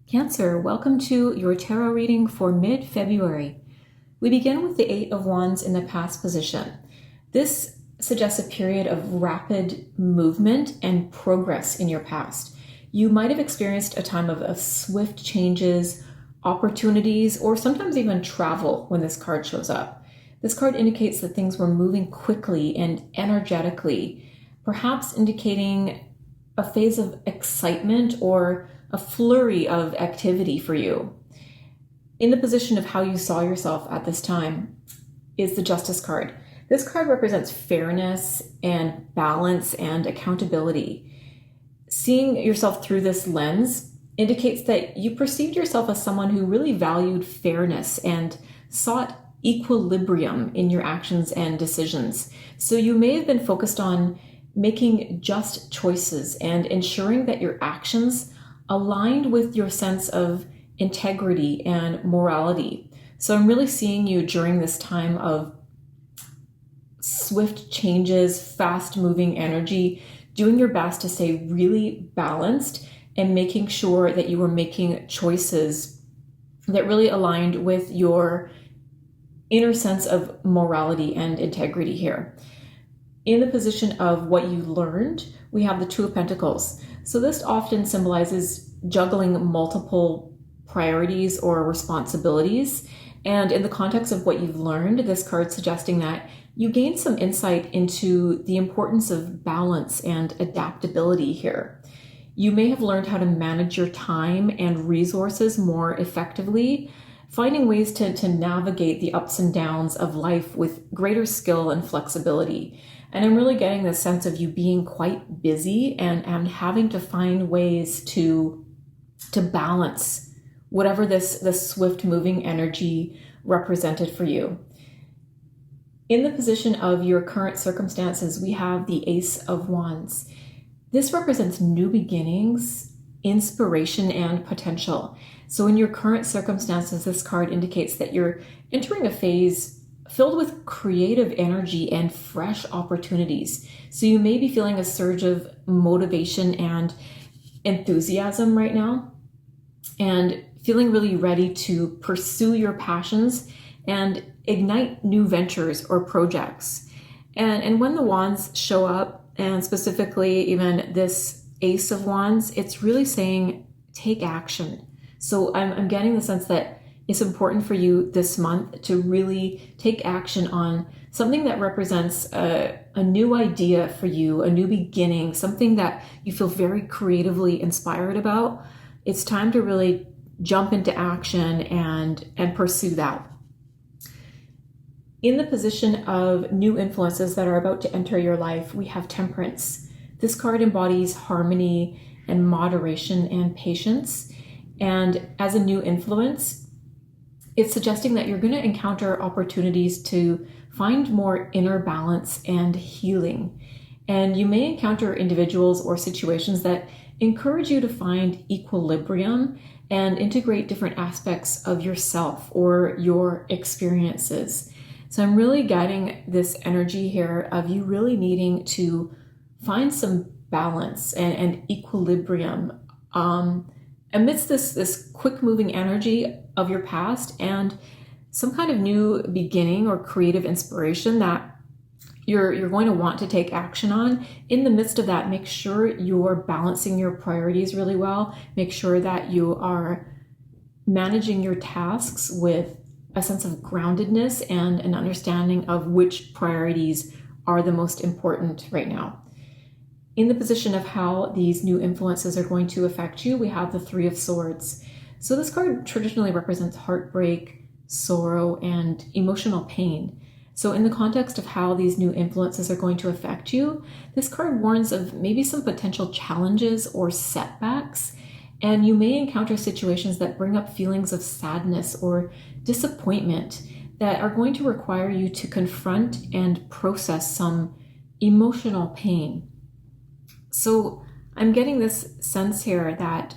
Cancer, welcome to your tarot reading for mid-February. We begin with the Eight of Wands in the past position. This suggests a period of rapid movement and progress in your past. You might have experienced a time of swift changes, opportunities, or sometimes even travel when this card shows up. This card indicates that things were moving quickly and energetically, perhaps indicating a phase of excitement or a flurry of activity for you. In the position of how you saw yourself at this time is the Justice card. This card represents fairness and balance and accountability. Seeing yourself through this lens indicates that you perceived yourself as someone who really valued fairness and sought equilibrium in your actions and decisions. So you may have been focused on making just choices and ensuring that your actions aligned with your sense of integrity and morality. So I'm really seeing you during this time of swift changes, fast moving energy, doing your best to stay really balanced and making sure that you were making choices that really aligned with your inner sense of morality and integrity here. In the position of what you learned, we have the Two of Pentacles. So this often symbolizes juggling multiple priorities or responsibilities. And in the context of what you've learned, this card suggesting that you gained some insight into the importance of balance and adaptability here. You may have learned how to manage your time and resources more effectively, finding ways to navigate the ups and downs of life with greater skill and flexibility. And I'm really getting this sense of you being quite busy and having to find ways to balance whatever this swift moving energy represented for you. In the position of your current circumstances, we have the Ace of Wands. This represents new beginnings, inspiration, and potential. So in your current circumstances, this card indicates that you're entering a phase filled with creative energy and fresh opportunities. So you may be feeling a surge of motivation and enthusiasm right now, and feeling really ready to pursue your passions and ignite new ventures or projects. And when the wands show up, and specifically even this Ace of Wands, it's really saying take action. So I'm getting the sense that it's important for you this month to really take action on something that represents a new idea for you, a new beginning, something that you feel very creatively inspired about. It's time to really jump into action and pursue that. In the position of new influences that are about to enter your life, we have Temperance. This card embodies harmony and moderation and patience. And as a new influence, it's suggesting that you're going to encounter opportunities to find more inner balance and healing. And you may encounter individuals or situations that encourage you to find equilibrium and integrate different aspects of yourself or your experiences. So I'm really getting this energy here of you really needing to find some balance and equilibrium amidst this quick moving energy of your past and some kind of new beginning or creative inspiration that you're going to want to take action on. In the midst of that, make sure you're balancing your priorities really well. Make sure that you are managing your tasks with a sense of groundedness and an understanding of which priorities are the most important right now. In the position of how these new influences are going to affect you, we have the Three of Swords. So this card traditionally represents heartbreak, sorrow, and emotional pain. So in the context of how these new influences are going to affect you, this card warns of maybe some potential challenges or setbacks, and you may encounter situations that bring up feelings of sadness or disappointment that are going to require you to confront and process some emotional pain. So I'm getting this sense here that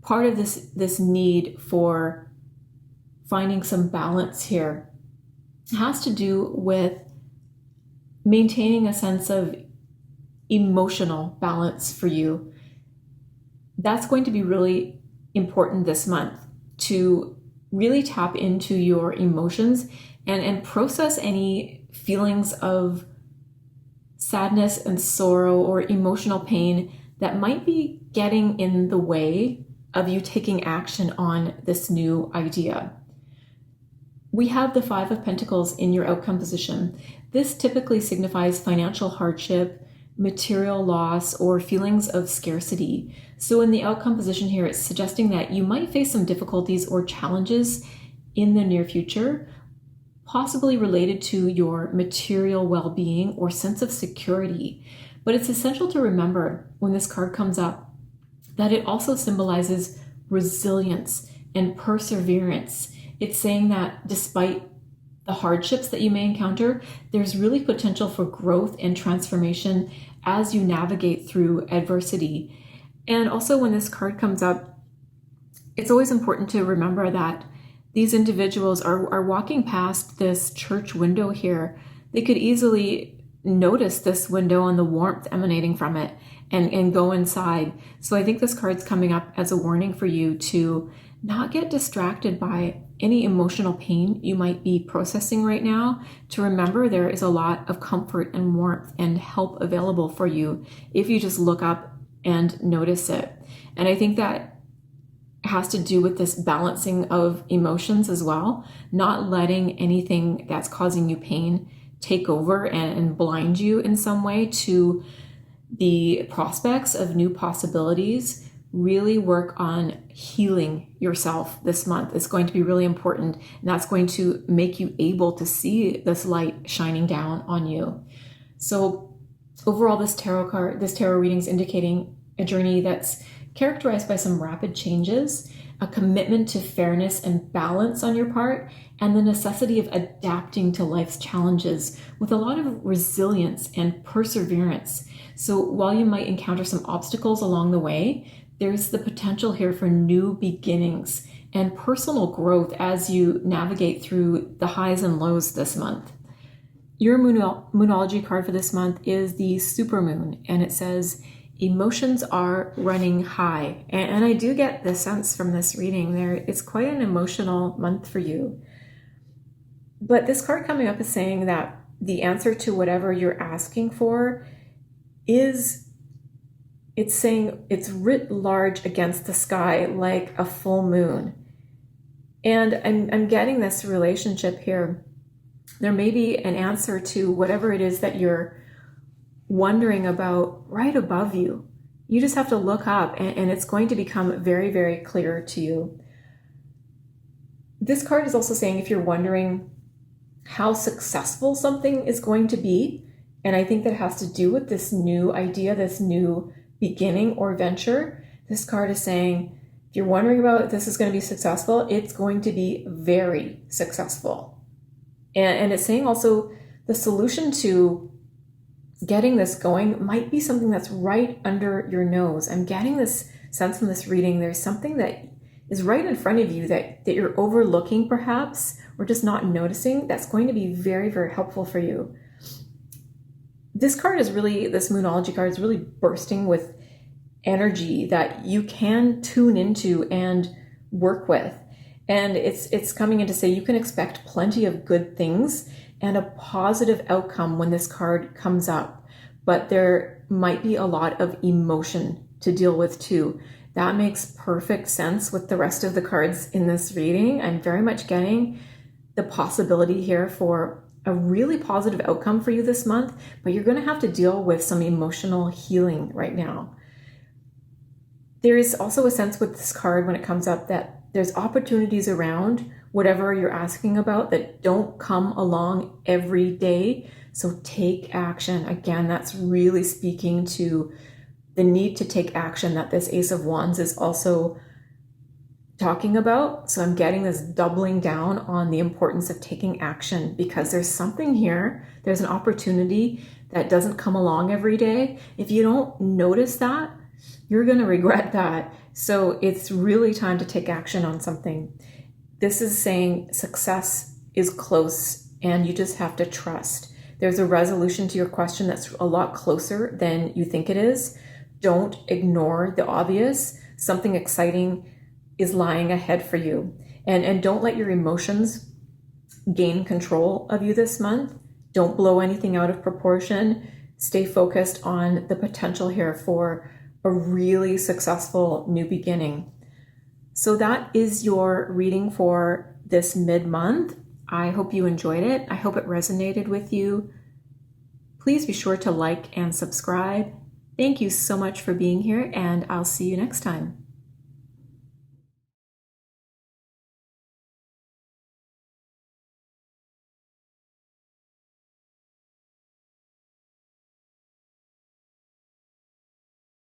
part of this need for finding some balance here has to do with maintaining a sense of emotional balance for you. That's going to be really important this month to really tap into your emotions and process any feelings of sadness and sorrow or emotional pain that might be getting in the way of you taking action on this new idea. We have the Five of Pentacles in your outcome position. This typically signifies financial hardship, material loss, or feelings of scarcity. So in the outcome position here, it's suggesting that you might face some difficulties or challenges in the near future, possibly related to your material well-being or sense of security. But it's essential to remember when this card comes up that it also symbolizes resilience and perseverance. It's saying that despite the hardships that you may encounter, there's really potential for growth and transformation as you navigate through adversity. And also when this card comes up, it's always important to remember that these individuals are walking past this church window here. They could easily notice this window and the warmth emanating from it and go inside. So I think this card's coming up as a warning for you to not get distracted by any emotional pain you might be processing right now, to remember there is a lot of comfort and warmth and help available for you if you just look up and notice it. And I think that has to do with this balancing of emotions as well, not letting anything that's causing you pain take over and blind you in some way to the prospects of new possibilities. Really work on healing yourself this month. It's going to be really important, and that's going to make you able to see this light shining down on you. So overall, this tarot reading is indicating a journey that's characterized by some rapid changes, a commitment to fairness and balance on your part, and the necessity of adapting to life's challenges with a lot of resilience and perseverance. So while you might encounter some obstacles along the way, there's the potential here for new beginnings and personal growth as you navigate through the highs and lows this month. Your Moonology card for this month is the Supermoon, and it says, emotions are running high. And I do get the sense from this reading there, it's quite an emotional month for you. But this card coming up is saying that the answer to whatever you're asking for it's saying it's writ large against the sky like a full moon. And I'm getting this relationship here. There may be an answer to whatever it is that you're wondering about right above you. You just have to look up and it's going to become very, very clear to you. This card is also saying if you're wondering how successful something is going to be, and I think that has to do with this new idea, this new beginning or venture, this card is saying, if you're wondering about if this is going to be successful, it's going to be very successful. And it's saying also the solution to getting this going might be something that's right under your nose. I'm getting this sense from this reading, there's something that is right in front of you that you're overlooking perhaps, or just not noticing, that's going to be very, very helpful for you. This Moonology card is really bursting with energy that you can tune into and work with. And it's coming in to say you can expect plenty of good things and a positive outcome when this card comes up. But there might be a lot of emotion to deal with too. That makes perfect sense with the rest of the cards in this reading. I'm very much getting the possibility here for a really positive outcome for you this month, but you're going to have to deal with some emotional healing right now. There is also a sense with this card when it comes up that there's opportunities around whatever you're asking about that don't come along every day. So take action. Again, that's really speaking to the need to take action that this Ace of Wands is also talking about. So I'm getting this doubling down on the importance of taking action, because there's something here, there's an opportunity that doesn't come along every day. If you don't notice that, you're going to regret that. So it's really time to take action on something. This is saying success is close and you just have to trust. There's a resolution to your question that's a lot closer than you think it is. Don't ignore the obvious. Something exciting is lying ahead for you. And don't let your emotions gain control of you this month. Don't blow anything out of proportion. Stay focused on the potential here for a really successful new beginning. So that is your reading for this mid-month. I hope you enjoyed it. I hope it resonated with you. Please be sure to like and subscribe. Thank you so much for being here, and I'll see you next time.